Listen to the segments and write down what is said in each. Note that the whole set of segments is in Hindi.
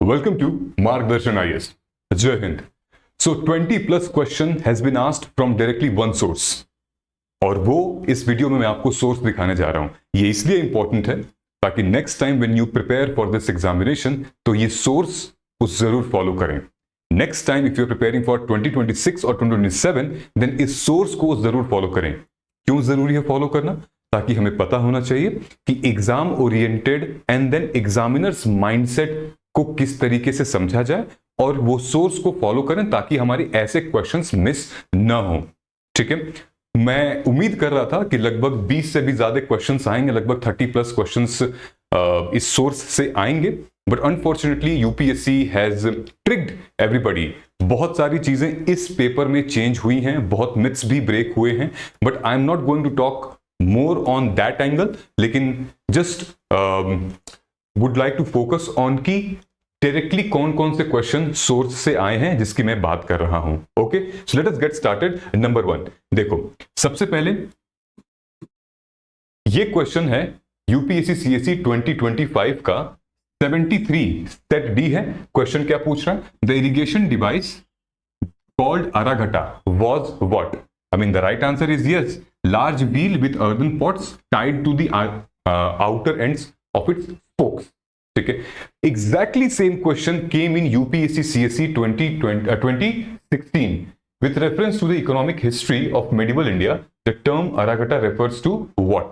Welcome to Margdarshan IAS. Jai Hind. So 20 plus question has been asked from directly one source. और वो इस वीडियो में मैं आपको सोर्स दिखाने जा रहा हूं. ये इसलिए इंपॉर्टेंट है ताकि next time when you prepare for this examination तो ये सोर्स को जरूर फॉलो करें. Next time if you are preparing for 2026 और 2027 देन इस सोर्स को जरूर फॉलो करें. क्यों जरूरी है फॉलो करना? ताकि हमें पता होना चाहिए कि exam oriented and then examiners mindset को किस तरीके से समझा जाए और वो सोर्स को फॉलो करें ताकि हमारी ऐसे क्वेश्चंस मिस ना हो. ठीक है, मैं उम्मीद कर रहा था कि लगभग 20 से भी ज्यादा क्वेश्चंस आएंगे, लगभग 30 प्लस क्वेश्चंस इस सोर्स से आएंगे, but unfortunately UPSC has tricked everybody. बहुत सारी चीजें इस पेपर में चेंज हुई हैं, बहुत मिथ्स भी ब्रेक हुए हैं, but I am not going to talk more on that angle, लेकिन just would like to focus on की डायरेक्टली कौन कौन से क्वेश्चन सोर्स से आए हैं जिसकी मैं बात कर रहा हूं. Okay, so let us get started. Number 1, देखो सबसे पहले ये क्वेश्चन है यूपीएससी सीएससी 2025 का 73 सेट डी है. क्वेश्चन क्या पूछ रहा है? The irrigation device called araghatta was what? I mean, the right answer is yes. Large wheel with earthen pots tied to the outer ends of its spokes. ठीक है, exactly same question came in UPSC CSE 2016 with reference to the economic history of medieval India. The term aragata refers to what?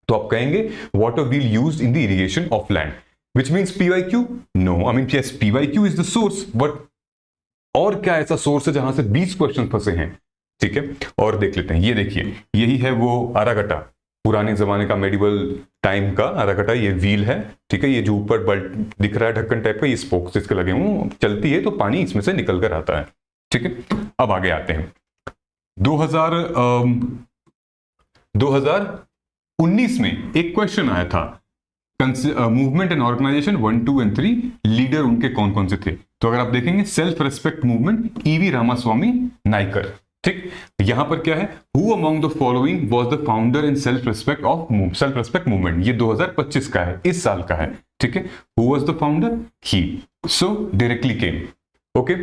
तो आप कहेंगे water wheel used in the irrigation of land, which means PYQ? No, I mean yes, PYQ is the source, but और क्या ऐसा सोर्स है जहां से 20 क्वेश्चन फंसे हैं? ठीक है, और देख लेते हैं. ये देखिए, यही है वो अरागटा, पुराने जमाने का मेडिवल टाइम का अरागटा. ये व्हील है, ठीक है, ये जो ऊपर बल्ब दिख रहा है ढक्कन टाइप का, ये स्पोक्स इसके लगे हुए, चलती है तो पानी इसमें से निकल कर आता है. ठीक है, अब आगे आते हैं. 2019 में एक क्वेश्चन आया था, movement and organisation 1, 2 and 3 leader उनके कौन कौन से थे? तो अगर आप देखेंगे self respect movement EV Ramaswamy Naicker. ठीक, यहां पर क्या है? Who among the following was the founder in self respect movement? ये 2025 का है, इस साल का है. ठीक है, who was the founder? He. So directly came. Okay,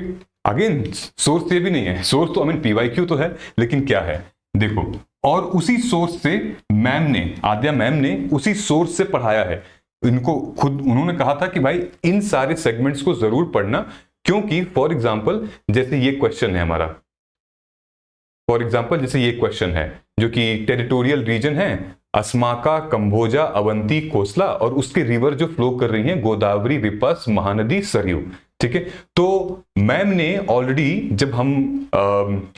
again source ये भी नहीं है, सोर्स तो आई मीन पीवाईक्यू तो है, लेकिन क्या है देखो, और उसी सोर्स से मैम ने, आद्या मैम ने उसी सोर्स से पढ़ाया है. इनको खुद उन्होंने कहा था कि भाई इन सारे सेगमेंट्स को जरूर पढ़ना, क्योंकि फॉर एग्जाम्पल जैसे ये क्वेश्चन है हमारा, जैसे ये क्वेश्चन है जो कि टेरिटोरियल रीजन है, अस्माका, कंभोजा, अवंती, कोसला, और उसके रिवर जो फ्लो कर रही हैं गोदावरी, विपस, महानदी, सरयू. ठीक है, तो मैम ने ऑलरेडी, जब हम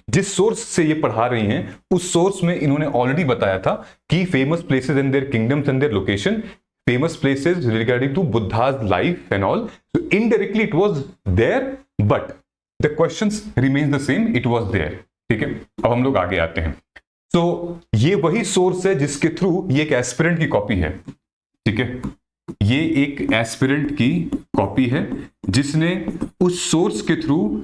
जिस सोर्स से ये पढ़ा रही हैं उस सोर्स में इन्होंने ऑलरेडी बताया था कि famous places in their kingdoms and their location, famous places regarding to Buddha's life and all. So indirectly it was there, but the questions remains the same, it was there. ठीक है, अब हम लोग आगे आते हैं. तो ये वही सोर्स है जिसके थ्रू ये एक एस्पिरेंट की कॉपी है. ठीक है, ये एक एस्पिरेंट की कॉपी है जिसने उस सोर्स के through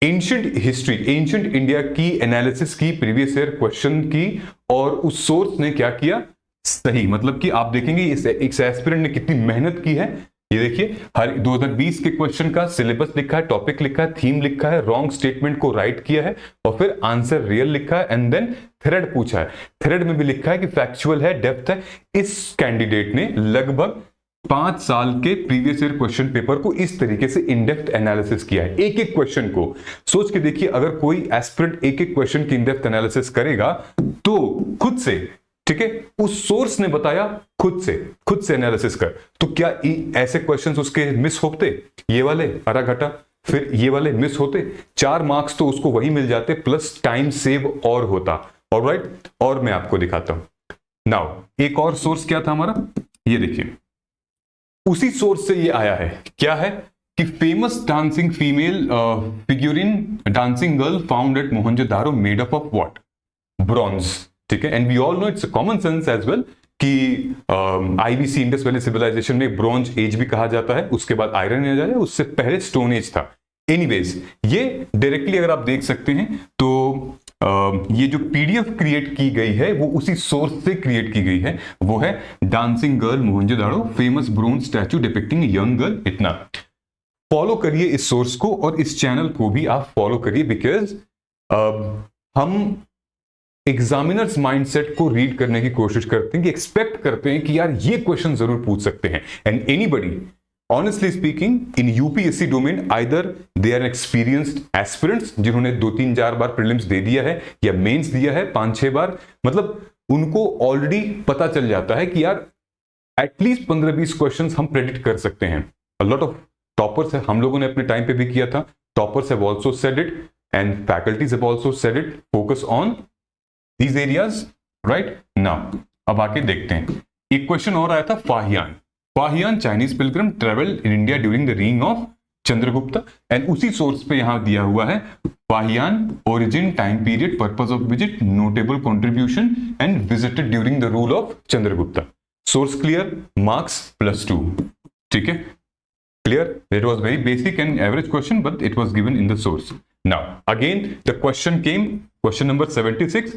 ancient history, ancient India की एनालिसिस की, प्रीवियस ईयर क्वेश्चन की, और उस सोर्स ने क्या किया? सही, मतलब कि आप देखेंगे इस एस्पिरेंट ने कितनी मेहनत की है. ये देखिए, हर 2020 के क्वेश्चन का सिलेबस लिखा है, टॉपिक लिखा है, थीम लिखा है, रॉन्ग स्टेटमेंट को राइट किया है, और फिर आंसर रियल लिखा है, एंड देन थ्रेड पूछा है. थ्रेड में भी लिखा है कि फैक्चुअल है, डेप्थ है. इस कैंडिडेट ने लगभग 5 साल के प्रीवियस ईयर क्वेश्चन पेपर को इस तरीके से इन डेप्थ एनालिसिस किया है. एक एक क्वेश्चन को सोच के देखिए, अगर कोई एस्पिरेंट एक एक क्वेश्चन की इन डेप्थ एनालिसिस करेगा तो खुद से, ठीक है, उस सोर्स ने बताया, खुद से एनालिसिस कर, तो क्या ऐसे क्वेश्चंस उसके मिस होते? ये वाले अरागटा, फिर ये वाले मिस होते? 4 मार्क्स तो उसको वही मिल जाते, प्लस टाइम सेव और होता. ऑलराइट, और मैं आपको दिखाता हूं. नाउ एक और सोर्स क्या था हमारा, ये देखिए, उसी सोर्स से ये आया है. क्या है कि famous dancing female figurine dancing girl found at Mohenjodaro made up of what? Bronze. ठीक है, and we all know it's common sense as well कि आईबीसी इंडस वैली सिविलाइजेशन में ब्रॉन्ज एज भी कहा जाता है, उसके बाद आयरन एज आया, उससे पहले स्टोन एज था. एनीवेज, ये डायरेक्टली अगर आप देख सकते हैं तो ये जो पीडीएफ क्रिएट की गई है वो उसी सोर्स से क्रिएट की गई है, वो है dancing girl Mohenjodaro famous bronze statue depicting young girl. इतना फॉलो करिए इस सोर्स को और इस चैनल को भी आप फॉलो करिए, बिकॉज हम एग्जामिनर्स माइंडसेट को रीड करने की कोशिश करते हैं कि एक्सपेक्ट करते हैं कि यार ये क्वेश्चन जरूर पूछ सकते हैं। And anybody honestly speaking in UPSC domain either they are experienced aspirants जिन्होंने 2-3-4 बार प्रीलिम्स दे दिया है या मेंस दिया है 5-6 बार, मतलब उनको ऑलरेडी पता चल जाता है कि यार एटलीस्ट 15-20 क्वेश्चंस हम प्रेडिक्ट कर सकते हैं। अ लॉट ऑफ टॉपर्स है, हम लोगों ने अपने टाइम पे भी किया था, toppers have also said it and faculties have also said it, focus on these areas, right? Now, अब आके देखते हैं। एक क्वेश्चन और आया था, Fahien Chinese Pilgrim travel in India during the reign of Chandragupta, and उसी सोर्स पे यहां दिया हुआ है Fahien origin, time period, purpose of visit, notable contribution and visited during the rule of Chandragupta. Source clear, marks +2, ठीक है, clear. It was very basic and average question but it was given in the source. Now, again, the question came, question number 76,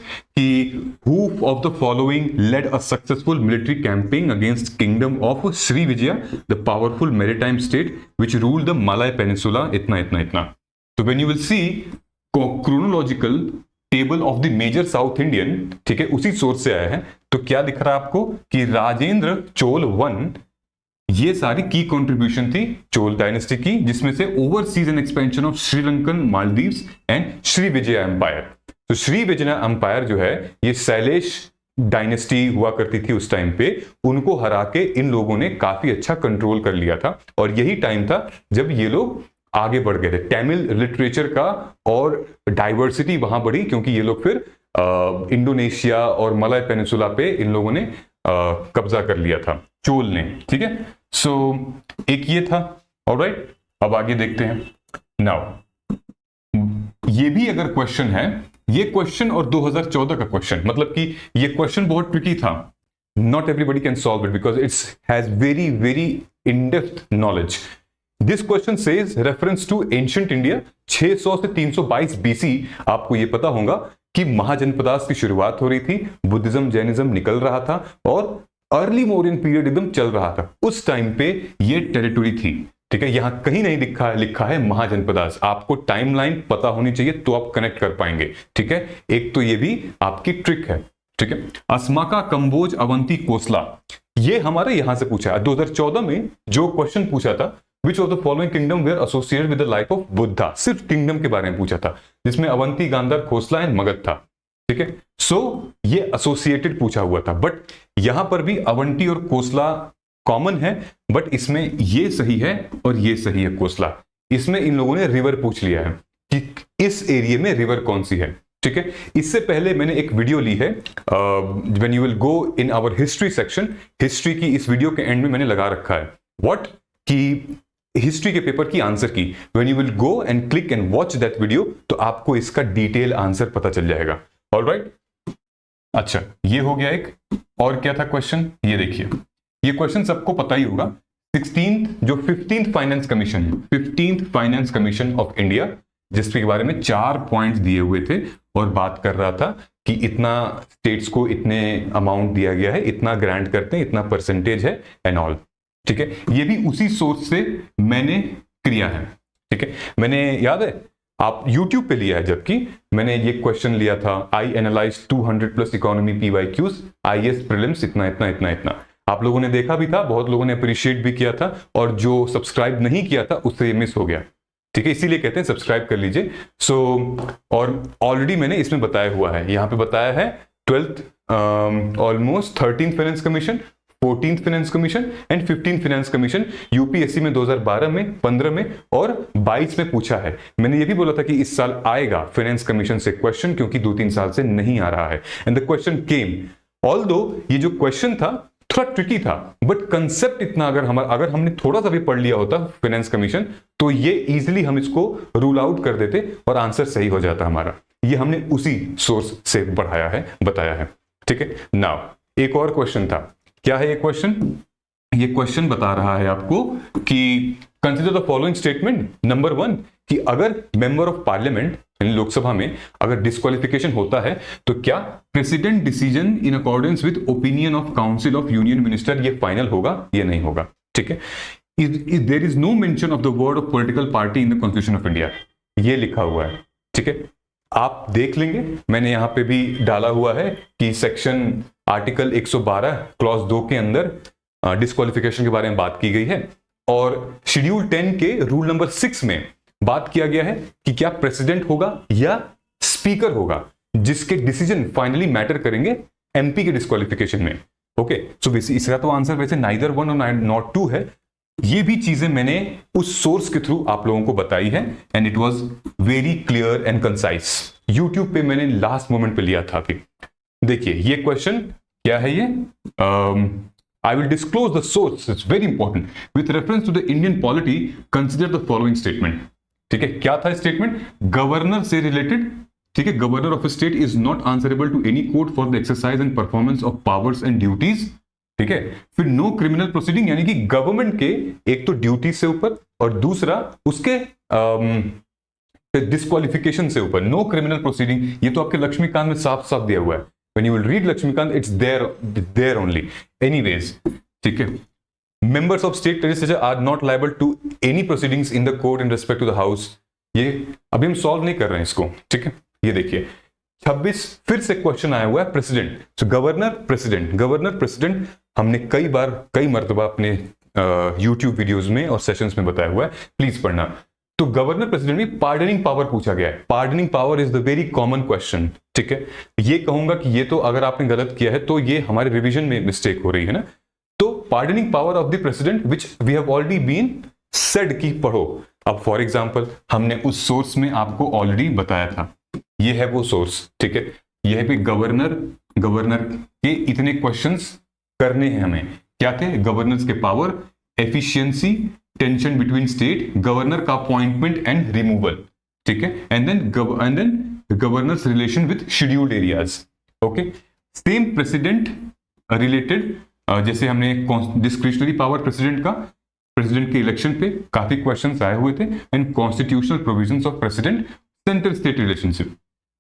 who of the following led a successful military campaign against kingdom of Srivijaya, the powerful maritime state which ruled the Malay Peninsula, इतना। तो when you will see chronological table of the major South Indian, ठीक है, उसी सोर्स से आया है, तो क्या दिख रहा है आपको कि राजेंद्र चोल 1, ये सारी की कंट्रीब्यूशन थी चोल डायनेस्टी की, जिसमें से overseas and expansion of Sri Lankan, Maldives and Srivijaya empire. तो श्री विजय एम्पायर जो है ये शैलेश डायनेस्टी हुआ करती थी उस टाइम पे, उनको हरा के इन लोगों ने काफी अच्छा कंट्रोल कर लिया था, और यही टाइम था जब ये लोग आगे बढ़ गए थे तमिल लिटरेचर का, और डाइवर्सिटी वहां बढ़ी क्योंकि ये लोग फिर इंडोनेशिया और मलय पेनिसुला पे इन लोगों ने कब्जा कर लिया था, चोल ने, ठीक है। सो एक ये था, ऑलराइट। अब आगे देखते हैं। नाउ ये भी अगर क्वेश्चन है, ये क्वेश्चन और 2014 का क्वेश्चन, मतलब कि ये क्वेश्चन बहुत ट्रिकी था, not everybody can solve it because it's has very very in depth knowledge. This question says reference to ancient India 600 से 322 बीसी। आपको ये पता होगा कि महाजनपदास की शुरुआत हो रही थी, बुद्धिज्म जैनिज्म निकल रहा था और अर्ली मौर्यन पीरियड एकदम चल रहा था, उस टाइम पे ये टेरिटरी थी, ठीक है। यहां कहीं नहीं लिखा है महाजनपदास। आपको टाइमलाइन पता होनी चाहिए तो आप कनेक्ट कर पाएंगे, ठीक है। एक तो ये भी आपकी ट्रिक है, ठीक है। अस्माका, कंबोज, अवंती, कोसला, ये हमारे यहां से पूछा है 2014 में जो क्वेश्चन पूछा था, Which of the following kingdom were associated with the life of Buddha? सिर्फ किंगडम के बारे में पूछा था, जिसमें अवंती, गांधार, खोसला एंड मगध था, ठीक है। सो ये एसोसिएटेड पूछा हुआ था, बट यहां पर भी अवंती और कोसला कॉमन है, बट इसमें ये सही है और ये सही है कोसला। इसमें इन लोगों ने रिवर पूछ लिया है कि इस एरिया में रिवर कौन सी है, ठीक है। इससे पहले मैंने एक वीडियो ली है, when you will go in our history section, history की इस वीडियो के एंड में मैंने लगा रखा है व्हाट की हिस्ट्री के पेपर की आंसर की। When you will go and click and watch that video, तो आपको इसका डिटेल आंसर पता चल जाएगा, ऑलराइट। अच्छा, ये हो गया एक। और क्या था क्वेश्चन, ये देखिए, ये क्वेश्चन सबको पता ही होगा। 15th फाइनेंस कमीशन है, 15th finance commission of India, जिसके बारे में 4 पॉइंट्स दिए हुए थे और बात कर रहा था कि इतना स्टेट्स को इतने अमाउंट दिया गया है, इतना ग्रांट करते हैं, इतना परसेंटेज है एंड ऑल, ठीक है। ये भी उसी सोर्स से मैंने किया है, ठीक है। मैंने, याद है, आप YouTube पे लिया है, जबकि मैंने ये क्वेश्चन लिया था, I analyse 200+ economy PYQs IAS prelims, इतना। आप लोगों ने देखा भी था, बहुत लोगों ने अप्रिशिएट भी किया था, और जो सब्सक्राइब नहीं किया था उससे ये मिस हो गया, ठीक है। इसीलिए कहते हैं सब्सक्राइब कर लीजिए। सो और ऑलरेडी मैंने इसमें बताया हुआ है, यहाँ पे बताया है 12th almost 13th finance commission, 14th finance commission and 15th finance commission UPSC में 2012 में, 15 में और 22 में पूछा है। मैंने ये भी बोला था कि इस साल आएगा फाइनेंस कमीशन से क्वेश्चन, क्योंकि 2-3 साल से नहीं आ रहा है। And the question came, although ये जो क्वेश्चन था थोड़ा ट्रिकी था, बट कंसेप्ट इतना अगर हमने थोड़ा सा भी पढ़ लिया होता फाइनेंस कमीशन, तो ये इजिली हम इसको रूल आउट कर देते और आंसर सही हो जाता हमारा। ये हमने उसी सोर्स से पढ़ाया है, बताया है, ठीक है। नाउ एक और क्वेश्चन था, क्या है ये क्वेश्चन? ये क्वेश्चन बता रहा है आपको कि consider the following statement. Number 1, कि अगर मेंबर ऑफ पार्लियामेंट यानी लोकसभा में अगर डिस्क्वालिफिकेशन होता है, तो क्या president decision in accordance with opinion of council of union minister ये फाइनल होगा, ये नहीं होगा, ठीक है। There is no mention of the word of political party in the constitution of India, ये लिखा हुआ है। ठीक है, आप देख लेंगे, मैंने यहां पे भी डाला हुआ है कि सेक्शन आर्टिकल 112 क्लॉज 2 के अंदर डिस्क्वालिफिकेशन के बारे में बात की गई है, और शेड्यूल 10 के रूल नंबर 6 में बात किया गया है कि क्या प्रेसिडेंट होगा या स्पीकर होगा, जिसके डिसीजन फाइनली मैटर करेंगे एमपी के डिस्क्वालिफिकेशन में। ओके, सो इसका तो आंसर वैसे नाइदर वन और नॉट टू है। ये भी चीजें मैंने उस सोर्स के थ्रू आप लोगों को बताई है, and it was very clear and concise. YouTube पे मैंने लास्ट मोमेंट पे लिया था। अभी देखिए ये क्वेश्चन क्या है, ये I will disclose the source, it's very important. With reference to the Indian polity, consider the following statement. ठीक है, क्या था स्टेटमेंट? गवर्नर से रिलेटेड, ठीक है, governor of state is not answerable to any court for the exercise and performance of powers and duties. ठीक है, फिर नो क्रिमिनल प्रोसीडिंग, यानी कि गवर्नमेंट के एक तो ड्यूटी से ऊपर और दूसरा उसके डिस्क्वालिफिकेशन से ऊपर, नो क्रिमिनल प्रोसीडिंग। ये तो आपके लक्ष्मीकांत में साफ साफ दिया हुआ है। When you will read Lakshmikant, it's there only. Anyways, ठीक है, members of state legislature are not liable to any proceedings in the court in respect to the house. ये अभी हम सॉल्व नहीं कर रहे हैं इसको। ठीक है, ये देखिए 26 फिर से क्वेश्चन आया हुआ है प्रेसिडेंट। सो गवर्नर प्रेसिडेंट हमने कई मर्तबा अपने यूट्यूब वीडियोज में और सेशंस में बताया हुआ है, प्लीज पढ़ना। तो गवर्नर प्रेसिडेंट में पार्डनिंग पावर पूछा गया है। Pardoning power is the very common question. ठीक है, ये कहूंगा कि ये तो अगर आपने गलत किया है तो ये हमारे रिवीजन में मिस्टेक हो रही है ना। तो pardoning power of the president which we have already been said की पढ़ो। अब फॉर एग्जांपल हमने उस सोर्स में आपको ऑलरेडी बताया था, ये है वो सोर्स। ठीक है, ये है कि गवर्नर के इतने क्वेश्चंस करने हैं हमें। क्या थे? गवर्नर्स के power, efficiency, tension between state, governor का अपॉइंटमेंट एंड रिमूवल। ठीक है, and then governors relation with scheduled areas. Okay, same president related, जैसे हमने डिस्क्रिशनरी पावर प्रेसिडेंट का, प्रेसिडेंट के इलेक्शन पे काफी क्वेश्चंस आए हुए थे, and constitutional provisions of president, central state relationship.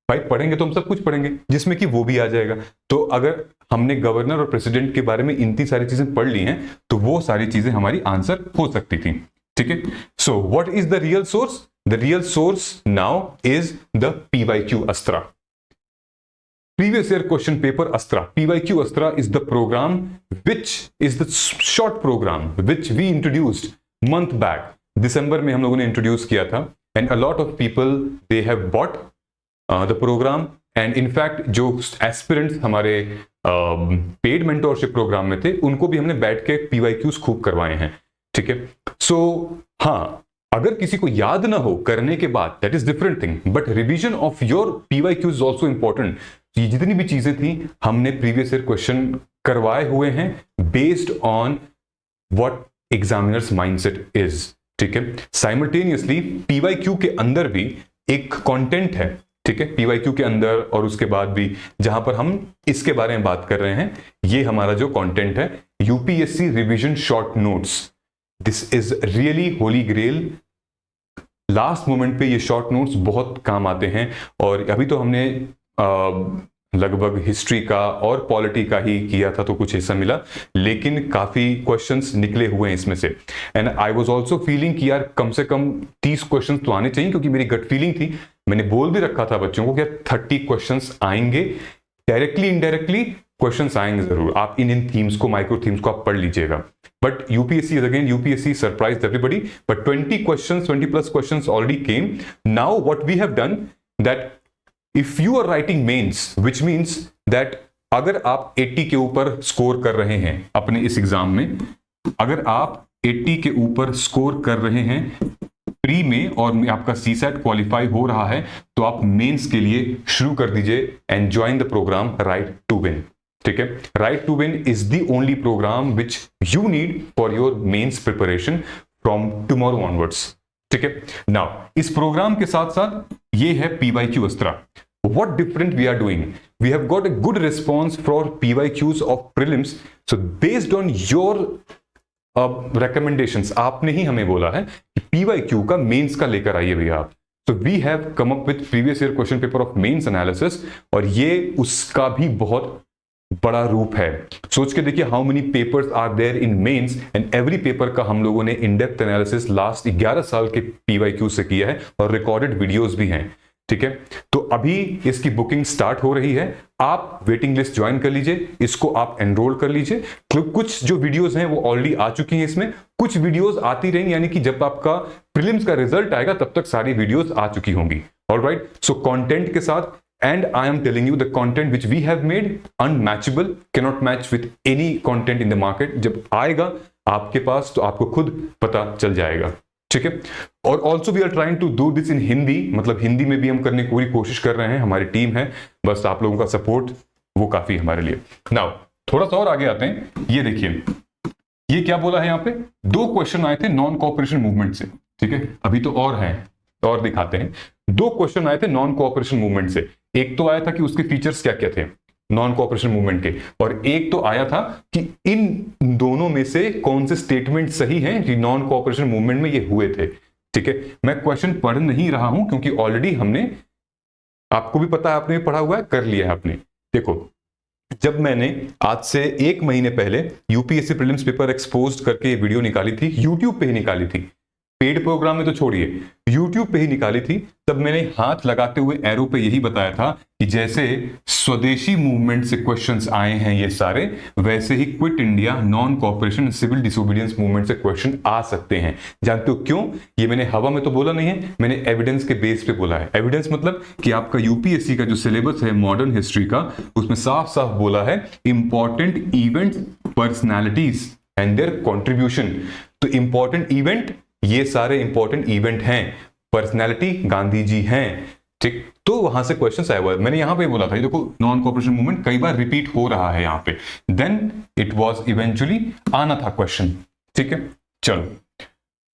भाई पढ़ेंगे तो हम सब कुछ पढ़ेंगे जिसमें कि वो भी आ जाएगा। तो अगर हमने गवर्नर और प्रेसिडेंट के बारे में इतनी सारी चीजें पढ़ ली हैं तो वो सारी चीजें हमारी आंसर हो सकती थी। ठीक है, so what is the real source? The real source now is the PYQ Astra. Previous year question paper Astra. PYQ Astra is the program which is the short program which we introduced month back. December में हम लोगों ने introduce किया था, and a lot of people they have bought the program, and in fact जो aspirants हमारे paid mentorship program में थे उनको भी हमने बैठ के PYQs खूब करवाए हैं। ठीक है, so हाँ, अगर किसी को याद ना हो करने के बाद, that is different thing, but revision of your PYQ is also important. ये जितनी भी चीजें थी हमने प्रीवियस ईयर क्वेश्चन करवाए हुए हैं based on what examiners mindset is. ठीक है, साइमल्टेनियसली पीवाईक्यू के अंदर भी एक कंटेंट है। ठीक है, पीवाईक्यू के अंदर और उसके बाद भी जहां पर हम इसके बारे में बात कर रहे हैं, ये हमारा जो कंटेंट है UPSC revision short notes. This is really holy grail. Last moment पे ये शॉर्ट नोट्स बहुत काम आते हैं, और अभी तो हमने लगभग हिस्ट्री का और पॉलिटी का ही किया था तो कुछ हिस्सा मिला, लेकिन काफी क्वेश्चंस निकले हुए हैं इसमें से। And I was also feeling कि यार कम से कम 30 क्वेश्चंस तो आने चाहिए, क्योंकि मेरी गट फीलिंग थी, मैंने बोल भी रखा था बच्चों को कि 30 क्वेश्चंस आएंगे, डायरेक्टली इनडायरेक्टली क्वेश्चंस आएंगे जरूर। आप इन थीम्स को, माइक्रो थीम्स को आप पढ़ लीजिएगा। But UPSC is again, UPSC surprised everybody, but 20 plus questions already came. Now what we have done, that if you are writing mains, which means that अगर आप 80 के ऊपर स्कोर कर रहे हैं अपने इस एग्जाम में, अगर आप 80 के ऊपर स्कोर कर रहे हैं प्री में और आपका सीसैट क्वालिफाई हो रहा है, तो आप मेंस के लिए शुरू कर दीजिए and join the program right to win. ठीक है, right to win is the only program which you need for your mains preparation from tomorrow onwards. ठीक है, नाउ इस प्रोग्राम के साथ साथ ये है PYQ Astra. What different we are doing, we have got a good response for PYQs of prelims. So based on your recommendations, आपने ही हमें बोला है कि पीवाईक्यू का मेंस का लेकर आइए भैया आप। So we have come up with previous year question paper of mains analysis, और ये उसका भी बहुत बड़ा रूप है। सोच के देखिए how many papers are there in mains, and every paper का हम लोगों ने इन डेप्थ एनालिसिस लास्ट 11 साल के पीवाईक्यू से किया है और रिकॉर्डेड वीडियोस भी हैं। ठीक है, तो अभी इसकी बुकिंग स्टार्ट हो रही है, आप वेटिंग लिस्ट ज्वाइन कर लीजिए, इसको आप एनरोल कर लीजिए। तो कुछ जो वीडियोस हैं वो ऑलरेडी आ चुकी हैं, इसमें कुछ वीडियोस आती रहेंगी, यानी कि जब आपका प्रीलिम्स का रिजल्ट आएगा तब तक सारी वीडियोस आ चुकी होंगी। ऑलराइट, सो कंटेंट के साथ, and I am telling you the content which we have made unmatchable, cannot match with any content in the market। जब आएगा आपके पास तो आपको खुद पता चल जाएगा। ठीक है, और also we are trying to do this in Hindi, मतलब हिंदी में भी हम करने की पूरी कोशिश कर रहे हैं, हमारी टीम है, बस आप लोगों का सपोर्ट वो काफी हमारे लिए। नाउ थोड़ा सा और आगे आते हैं, ये देखिए ये क्या बोला है यहाँ पे, 2 क्वेश्चन आए थे नॉन कोऑपरेशन मूवमेंट से। ठीक है, अभी तो और हैं, और दिखाते हैं। 2 क्वेश्चन आए थे नॉन कोऑपरेशन मूवमेंट से। एक तो आया था कि उसके फीचर्स क्या क्या थे नॉन कोऑपरेशन मूवमेंट के, और एक तो आया था कि इन दोनों में से कौन से स्टेटमेंट सही हैं कि नॉन कोऑपरेशन मूवमेंट में ये हुए थे। ठीक है, मैं क्वेश्चन पढ़ नहीं रहा हूं क्योंकि ऑलरेडी हमने, आपको भी पता है, आपने भी पढ़ा हुआ है, कर लिया है आपने। देखो, जब मैंने आज से 1 महीने पहले यूपीएससी प्रीलिम्स पेपर एक्सपोज्ड करके वीडियो निकाली थी, यूट्यूब पे ही निकाली थी, पेड प्रोग्राम में तो छोड़िए, YouTube पे ही निकाली थी, तब मैंने हाथ लगाते हुए एरो पे यही बताया था कि जैसे स्वदेशी मूवमेंट से क्वेश्चंस आए हैं ये सारे, वैसे ही quit India, non cooperation, civil disobedience movement से क्वेश्चन आ सकते हैं। जानते हो क्यों? ये मैंने हवा में तो बोला नहीं है, मैंने एविडेंस के बेस पे बोला है। एविडेंस मतलब कि आपका यूपीएससी का जो सिलेबस है मॉडर्न हिस्ट्री का, उसमें साफ साफ बोला है important event, personalities and their contribution. तो इंपॉर्टेंट इवेंट, ये सारे इंपॉर्टेंट इवेंट हैं, पर्सनैलिटी गांधी जी हैं। ठीक, तो वहां से क्वेश्चन आया हुआ है। मैंने यहां पे बोला था, ये देखो नॉन कोऑपरेशन मूवमेंट कई बार रिपीट हो रहा है यहां पे, देन इट वाज इवेंचुअली आना था क्वेश्चन। ठीक है, चलो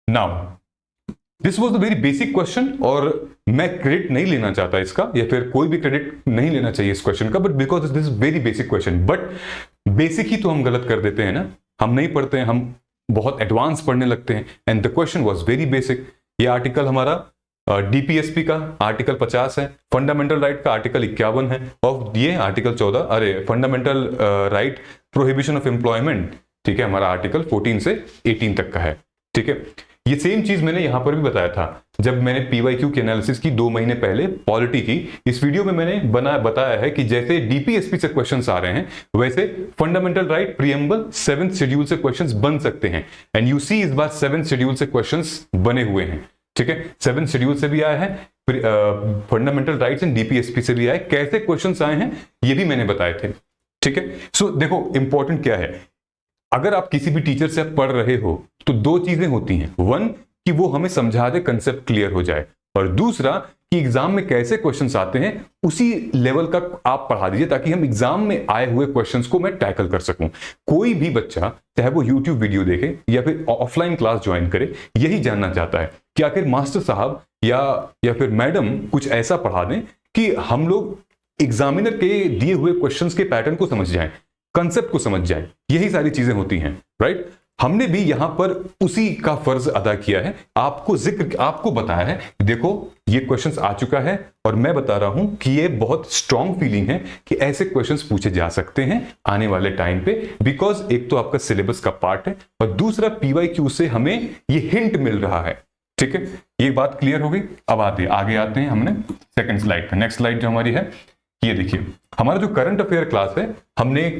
now this was the very basic question, और मैं क्रेडिट नहीं लेना चाहता इसका, या फिर कोई भी क्रेडिट नहीं लेना चाहिए इस क्वेश्चन का, but because this is very basic question. But basic ही तो हम गलत कर देते हैं ना, हम नहीं पढ़ते हैं, हम बहुत एडवांस पढ़ने लगते हैं, and the question was very basic. ये आर्टिकल हमारा डीपीएसपी का आर्टिकल 50 है, फंडामेंटल राइट का आर्टिकल 51 है, और ये आर्टिकल 14, अरे fundamental right prohibition of employment, ठीक है, हमारा आर्टिकल 14 से 18 तक का है। ठीक है, ये सेम चीज मैंने यहां पर भी बताया था जब मैंने पीवाईक्यू की एनालिसिस की 2 महीने पहले पॉलिटी की। इस वीडियो में मैंने बताया है कि जैसे डीपीएसपी से क्वेश्चंस आ रहे हैं, वैसे fundamental right preamble 7th schedule से क्वेश्चंस बन सकते हैं, एंड यू सी इस बार 7th शेड्यूल से क्वेश्चंस बने हुए हैं। ठीक है, 7th शेड्यूल से भी आया है, फंडामेंटल राइट्स एंड डीपीएसपी से भी आए, कैसे क्वेश्चंस आए हैं ये भी मैंने बताए थे। ठीक है, सो देखो इंपॉर्टेंट क्या है, अगर आप किसी भी टीचर से पढ़ रहे हो तो 2 चीजें होती हैं, 1 कि वो हमें समझा दे, कंसेप्ट क्लियर हो जाए, और दूसरा कि एग्जाम में कैसे क्वेश्चंस आते हैं उसी लेवल का आप पढ़ा दीजिए, ताकि हम एग्जाम में आए हुए क्वेश्चंस को मैं टैकल कर सकूं। कोई भी बच्चा चाहे वो यूट्यूब वीडियो देखे या फिर ऑफलाइन क्लास ज्वाइन करे, यही जानना चाहता है कि आखिर मास्टर साहब या फिर मैडम कुछ ऐसा पढ़ा दें कि हम लोग एग्जामिनर के दिए हुए क्वेश्चंस के पैटर्न को समझ जाएं, कंसेप्ट को समझ जाए, यही सारी चीजें होती हैं। राइट, हमने भी यहां पर उसी का फर्ज अदा किया है, आपको बताया है, देखो ये क्वेश्चंस आ चुका है, और मैं बता रहा हूं कि ये बहुत स्ट्रांग फीलिंग है कि ऐसे क्वेश्चंस पूछे जा सकते हैं आने वाले टाइम पे, बिकॉज एक तो आपका सिलेबस का पार्ट है, और दूसरा पीवाईक्यू से हमें ये हिंट मिल रहा है। ठीक है, ये बात क्लियर हो गई। अब आगे आते हैं हमने सेकंड स्लाइड पे। नेक्स्ट स्लाइड जो हमारी है, ये देखिए हमारा जो करंट अफेयर क्लास है, हमने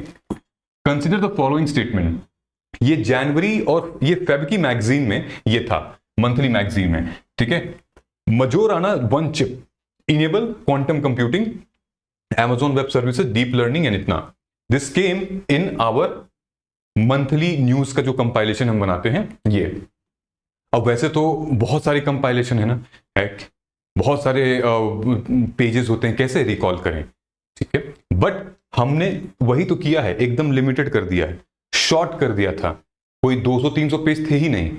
कंसीडर द फॉलोइंग स्टेटमेंट, ये जनवरी और ये फेब की मैगजीन में ये था, मंथली मैगजीन में। ठीक है, Majorana 1 chip, enable quantum computing, Amazon web services, deep learning and इतना। This came in our monthly news का जो कंपाइलेशन हम बनाते हैं ये। अब वैसे तो बहुत सारी कंपाइलेशन है ना, बहुत सारे पेजेस होते हैं, कैसे रिकॉल करें। ठीक है, बट हमने वही तो किया है, एकदम लिमिटेड कर दिया है, शॉर्ट कर दिया था, कोई 200-300 पेज थे ही नहीं।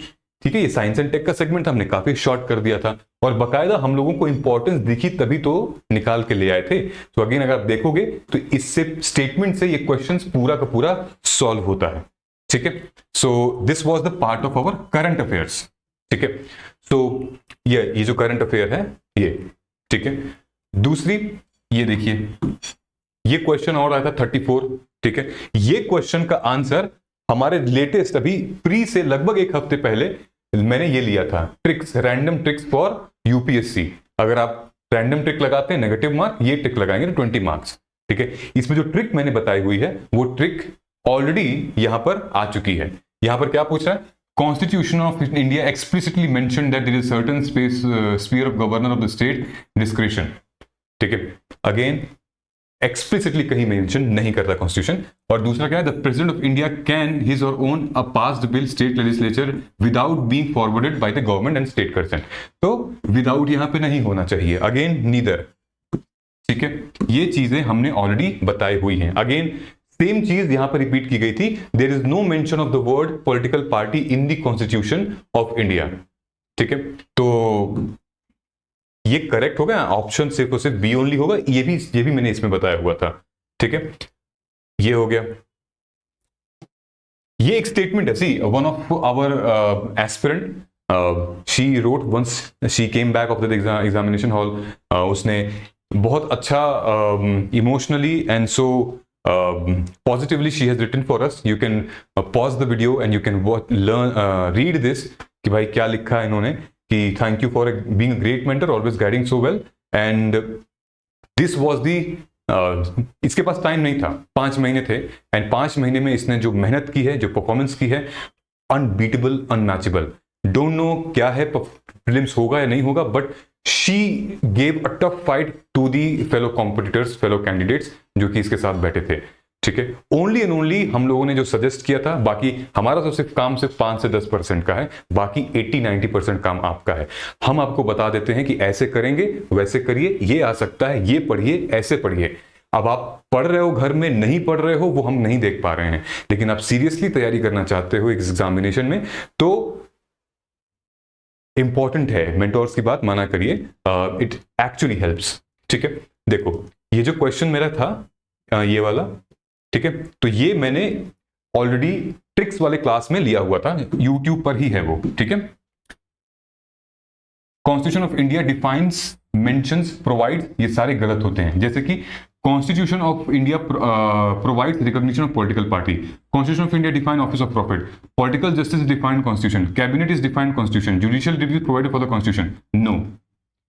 ठीक है, ये साइंस एंड टेक का सेगमेंट हमने काफी शॉर्ट कर दिया था, और बकायदा हम लोगों को इंपॉर्टेंस दिखी तभी तो निकाल के ले आए थे। तो अगेन अगर आप देखोगे तो इससे स्टेटमेंट से ये क्वेश्चंस पूरा का पूरा सॉल्व होता है। ठीक है, so this was the part of our current affairs. ठीक है, सो ये जो करंट अफेयर है ये। ठीक है, दूसरी ये देखिए, ये क्वेश्चन और आया था 34, ठीक है, ये क्वेश्चन का आंसर हमारे लेटेस्ट अभी प्री से लगभग एक हफ्ते पहले मैंने ये लिया था, tricks, random tricks for UPSC. अगर आप रैंडम ट्रिक लगाते हैं नेगेटिव मार्क, ये ट्रिक लगाएंगे तो 20 मार्क्स। ठीक है, इसमें जो ट्रिक मैंने बताई हुई है वो ट्रिक ऑलरेडी यहां पर आ चुकी है। यहां पर क्या पूछ रहा है, Constitution of India explicitly mentioned that there is certain sphere of governor of the state discretion। ठीक है, अगेन एक्सप्लिसिटली कहीं मेंशन नहीं करता कॉन्स्टिट्यूशन। और दूसरा क्या है, the president of India can his or own a passed bill state legislature without being forwarded by the government and state consent. तो विदाउट यहां पे नहीं होना चाहिए, अगेन नीदर। ठीक है, ये चीजें हमने ऑलरेडी बताई हुई हैं। अगेन सेम चीज यहां पर रिपीट की गई थी, there is no mention of the word political party in the constitution of India. ठीक है, तो ये करेक्ट होगा, ऑप्शन सिर्फ और सिर्फ बी ओनली होगा, ये भी मैंने इसमें बताया हुआ था। ठीक है, ये हो गया। ये एक स्टेटमेंट है, see one of our aspirant she wrote once she came back of the examination hall, उसने बहुत अच्छा emotionally and so positively she has written for us. You can pause the video and you can read this कि भाई क्या लिखा है इन्होंने, कि thank you for being a great mentor, always guiding so well, and this was the इसके पास टाइम नहीं था, 5 महीने थे, एंड 5 महीने में इसने जो मेहनत की है, जो परफॉर्मेंस की है, अनबीटेबल, अनमैचेबल। डोंट नो क्या है, प्रीलिम्स होगा या नहीं होगा, but she gave a tough fight to the fellow competitors, fellow candidates जो कि इसके साथ बैठे थे। ठीक है, ओनली एंड ओनली हम लोगों ने जो सजेस्ट किया था, बाकी हमारा तो सिर्फ काम सिर्फ 5 से 10% का है, बाकी 80-90% काम आपका है। हम आपको बता देते हैं कि ऐसे करेंगे, वैसे करिए, ये आ सकता है, ये पढ़िए, ऐसे पढ़िए। अब आप पढ़ रहे हो घर में, नहीं पढ़ रहे हो, वो हम नहीं देख पा रहे हैं, लेकिन आप सीरियसली तैयारी करना चाहते हो एग्जामिनेशन में, तो इंपॉर्टेंट है, मेंटोर्स की बात माना करिए, इट एक्चुअली हेल्प्स। ठीक है, देखो ये जो क्वेश्चन मेरा था ये वाला, ठीक है, तो ये मैंने ऑलरेडी ट्रिक्स वाले क्लास में लिया हुआ था, यूट्यूब पर ही है वो। ठीक है, constitution of India defines, mentions, provides, ये सारे गलत होते हैं। जैसे कि Constitution of India provides recognition of political party. Constitution of India define office of profit. Political justice is defined constitution. Cabinet is defined constitution. Judicial review is provided for the constitution. No,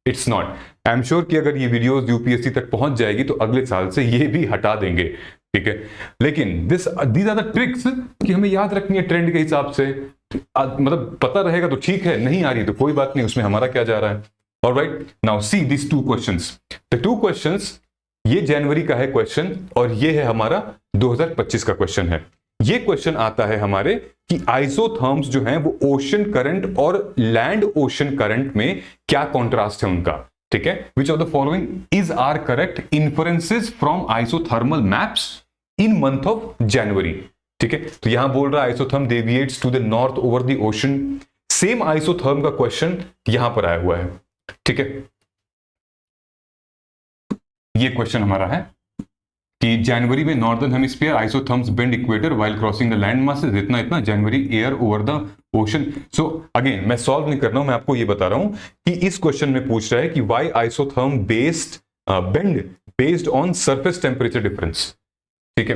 it's not. I'm sure कि अगर ये वीडियोस यूपीएससी तक पहुंच जाएगी तो अगले साल से ये भी हटा देंगे। ठीक है, लेकिन these are the tricks कि हमें याद रखनी है ट्रेंड के हिसाब से। मतलब पता रहेगा तो ठीक है, नहीं आ रही तो कोई बात नहीं, उसमें हमारा क्या जा रहा है। Alright, now see these 2 questions. The 2 questions, ये जनवरी का है क्वेश्चन और ये है हमारा 2025 का क्वेश्चन है। ये क्वेश्चन आता है हमारे कि आइसोथर्म्स जो हैं वो ओशन करंट और लैंड ओशन करंट में क्या कॉन्ट्रास्ट है उनका। ठीक है, which of the following is are correct inferences from isothermal maps in month of January. ठीक है, तो यहां बोल रहा है isotherm deviates to the north over the ocean. Same isotherm का क्वेश्चन यहां पर आया हुआ है। ठीक है, ये क्वेश्चन हमारा है कि जनवरी में northern hemisphere isotherms bend equator while crossing the land masses, इतना इतना जनवरी air over the ocean. So again मैं सॉल्व नहीं कर रहा हूं, मैं आपको ये बता रहा हूं कि इस क्वेश्चन में पूछ रहा है कि why isotherm based bend based on surface temperature difference. ठीक है,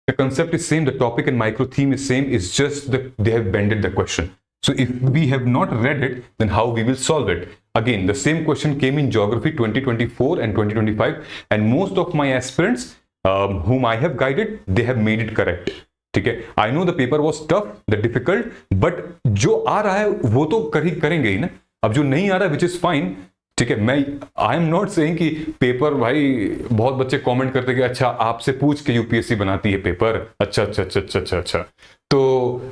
the concept is same, the topic and micro theme is same, is just they have bended the question. So if we have not read it, then how we will solve it? Again, the same question came in geography 2024 and 2025, and most of my aspirants whom I have guided, they have made it correct. ठीक है, I know the paper was tough, the difficult, but जो आ रहा है वो तो करेंगे ही ना। अब जो नहीं आ रहा है, which is fine. ठीक है, मैं आई एम नॉट सेइंग कि पेपर, भाई बहुत बच्चे कमेंट करते कि अच्छा आपसे पूछ के यूपीएससी बनाती है पेपर, अच्छा अच्छा अच्छा अच्छा अच्छा अच्छा, तो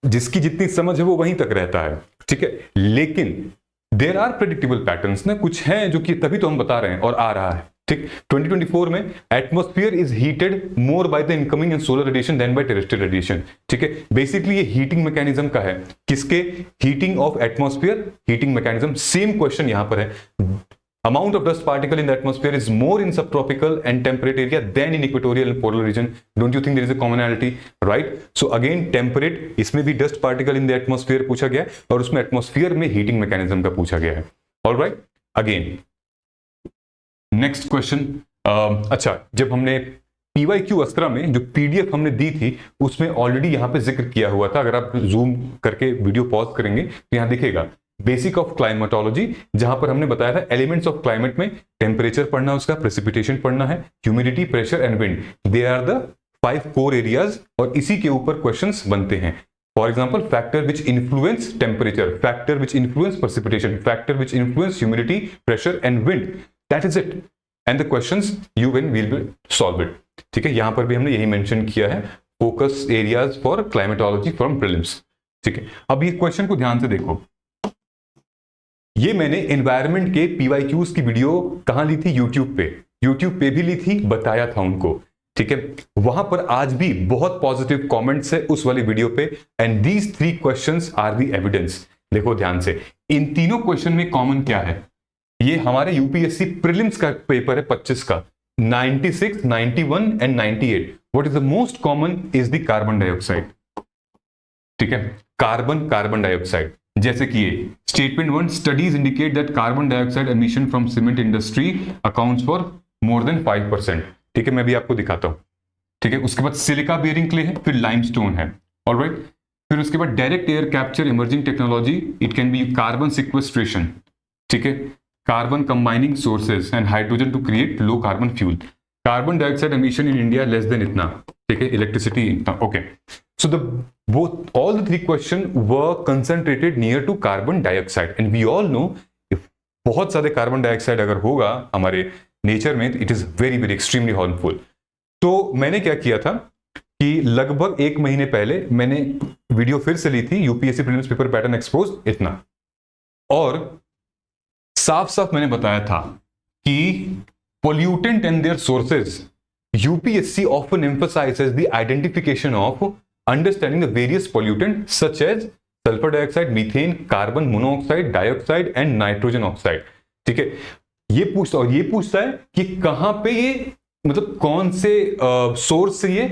जिसकी जितनी समझ है वो वहीं तक रहता है। ठीक है, लेकिन देयर आर प्रेडिक्टेबल पैटर्न्स ना, कुछ हैं जो कि तभी तो हम बता रहे हैं और आ रहा है। ठीक, 2024 में atmosphere is heated more by the incoming and solar radiation than by terrestrial radiation. ठीक है, बेसिकली ये हीटिंग मैकेनिज्म का है, किसके, heating of atmosphere, heating mechanism. Same question यहां पर है, amount of dust particle in the atmosphere is more in subtropical and temperate area than in equatorial and polar region. Don't you think there is a commonality, right? So again temperate, इसमें भी dust particle in the atmosphere पूछा गया और उसमें atmosphere में heating mechanism का पूछा गया है। All right, again next question. अच्छा, जब हमने PYQ अस्त्रा में जो PDF हमने दी थी उसमें ऑलरेडी यहाँ पे जिक्र किया हुआ था। अगर आप जूम करके वीडियो पॉज करेंगे तो यहाँ दिखेगा बेसिक ऑफ क्लाइमेटोलॉजी, जहां पर हमने बताया था एलिमेंट्स ऑफ क्लाइमेट में टेम्परेचर पढ़ना, उसका प्रेसिपिटेशन पढ़ना है, humidity, pressure and wind, they are the 5 core areas, और इसी के ऊपर क्वेश्चंस बनते हैं। For example, factor which influence temperature, factor which influence precipitation, factor which influence humidity, pressure and wind, that is it, and the questions you will solve it. ठीक है, यहां पर भी हमने यही मेंशन किया है, focus areas for climatology from prelims. ठीक है, अब ये क्वेश्चन को ध्यान से देखो। ये मैंने एनवायरनमेंट के PYQs की वीडियो कहां ली थी? यूट्यूब पे भी ली थी, बताया था उनको। ठीक है, वहां पर आज भी बहुत पॉजिटिव कमेंट्स है उस वाली वीडियो पे, and these 3 questions are the evidence. देखो ध्यान से, इन तीनों क्वेश्चन में कॉमन क्या है? ये हमारे यूपीएससी प्रीलिम्स का पेपर है 25 का, 96, 91 and 98। What is the most common is the carbon dioxide. ठीक है, कार्बन डाइऑक्साइड, जैसे कि ये statement 1, studies indicate that carbon dioxide emission from cement industry accounts for more than 5%। ठीक है, मैं भी आपको दिखाता हूं। ठीक है, उसके बाद सिलिका बेयरिंग क्ले है, फिर लाइमस्टोन है, ऑलराइट। फिर उसके बाद direct air capture emerging technology, it can be carbon sequestration. ठीक है, carbon combining sources and hydrogen to create low carbon fuel, carbon dioxide emission in India less than इतना। ठीक है, इलेक्ट्रिसिटी इतना। Okay, so all the 3 questions were concentrated near to carbon dioxide, and we all know if बहुत सारे कार्बन डाइऑक्साइड अगर होगा हमारे नेचर में, it is very very extremely harmful. तो मैंने क्या किया था कि लगभग 1 महीने पहले मैंने वीडियो फिर से ली थी, UPSC prelims paper pattern expose इतना, और साफ साफ मैंने बताया था कि pollutant and their sources, UPSC often emphasizes the identification of understanding the various pollutants such as sulfur dioxide, methane, carbon monoxide, dioxide and nitrogen oxide। ठीक है, ये पूछता है कि कहां पे ये, मतलब कौन से सोर्स से ये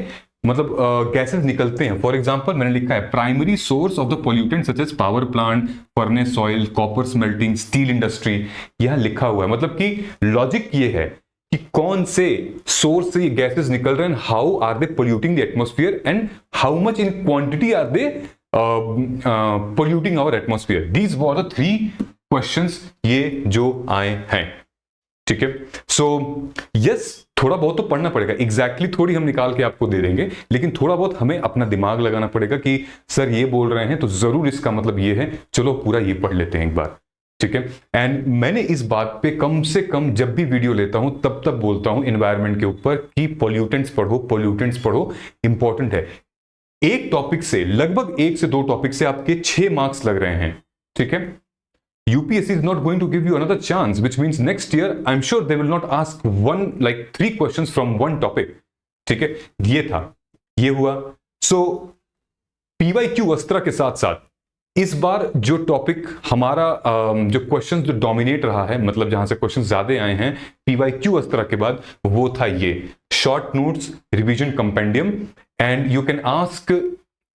मतलब गैसेस निकलते हैं। फॉर एग्जांपल मैंने लिखा है primary source of the pollutant such as power plant, furnace oil, copper smelting, steel industry, यहां लिखा हुआ है। मतलब कि लॉजिक ये है कि कौन से सोर्स से ये गैसेस निकल रहे हैं, how are they polluting the atmosphere and how much in quantity are they polluting our atmosphere. These were the 3 questions ये जो आए हैं। ठीक है, सो यस, थोड़ा बहुत तो पढ़ना पड़ेगा, एग्जैक्टली थोड़ी हम निकाल के आपको दे देंगे, लेकिन थोड़ा बहुत हमें अपना दिमाग लगाना पड़ेगा कि सर ये बोल रहे हैं तो जरूर इसका मतलब ये है, चलो पूरा ये पढ़ लेते हैं एक बार। ठीक है, एंड मैंने इस बात पे कम से कम जब भी वीडियो लेता हूं तब बोलता हूं एनवायरनमेंट के ऊपर कि पोल्यूटेंट्स पढ़ो, इंपॉर्टेंट है। एक टॉपिक से, लगभग 1 से 2 टॉपिक से आपके 6 मार्क्स लग रहे हैं। ठीक है, UPSC is not going to give you another chance, which means next year I'm sure they will not ask 3 questions from one topic। ठीक है, ये था, ये हुआ। सो PYQ अस्त्रा के साथ साथ इस बार जो टॉपिक हमारा जो क्वेश्चन जो डोमिनेट रहा है, मतलब जहां से क्वेश्चन ज्यादा आए हैं PYQ अस्त्रा के बाद, वो था ये short notes revision compendium. And you can ask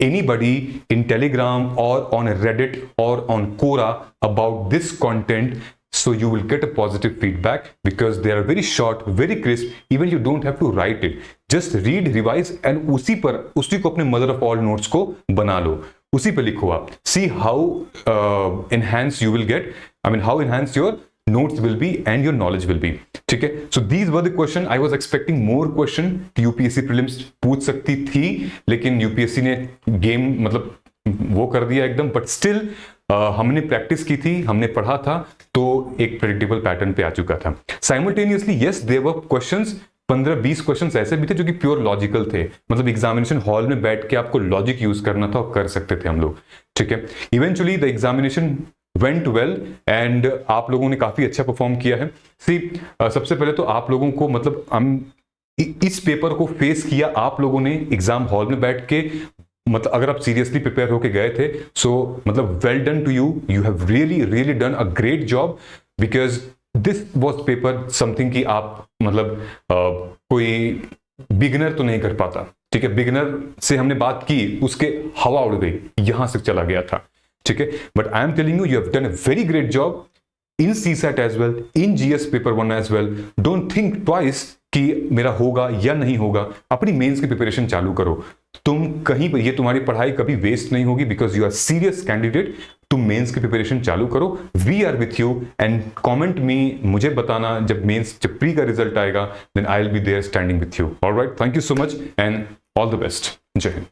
anybody in Telegram or on Reddit or on Quora about this content, so you will get a positive feedback because they are very short, very crisp, even you don't have to write it, just read, revise and उसी को अपने mother of all notes को बना लो, उसी पे लिखो आप। See how enhanced you will get, how enhanced your notes will be and your knowledge will be। ठीक है, so these were the question, I was expecting more question कि UPSC prelims पूछ सकती थी, लेकिन UPSC ने गेम मतलब वो कर दिया एकदम, बट स्टिल हमने प्रैक्टिस की थी, हमने पढ़ा था, तो एक प्रेडिक्टेबल पैटर्न पे आ चुका था। Simultaneously yes, there were questions, 15-20 questions ऐसे भी थे जो कि प्योर लॉजिकल थे, मतलब एग्जामिनेशन हॉल में बैठ के आपको लॉजिक यूज करना था और कर सकते थे हम लोग। ठीक है, eventually the examination went well and आप लोगों ने काफी अच्छा परफॉर्म किया है। सबसे पहले तो आप लोगों को, मतलब हम इस पेपर को फेस किया आप लोगों ने एग्जाम हॉल में बैठ के, मतलब अगर आप सीरियसली प्रिपेयर होके गए थे, सो मतलब well done to you, you have really done a great job, because this was paper something कि आप मतलब कोई बिगिनर तो नहीं कर पाता। ठीक है, बिगिनर से हमने बात की, उसके हवा उड़ गई, यहां से चला गया था। ठीक है, but I am telling you have done a very great job in CSAT as well, in GS paper 1 as well. Don't think twice कि मेरा होगा या नहीं होगा, अपनी मेंस की प्रिपरेशन चालू करो। तुम कहीं पर, ये तुम्हारी पढ़ाई कभी वेस्ट नहीं होगी, because you are serious candidate. तुम मेंस की प्रिपरेशन चालू करो, we are with you, and comment me, मुझे बताना जब प्री का रिजल्ट आएगा, then I will be there standing with you. Alright, thank you so much and all the best. जय हिंद।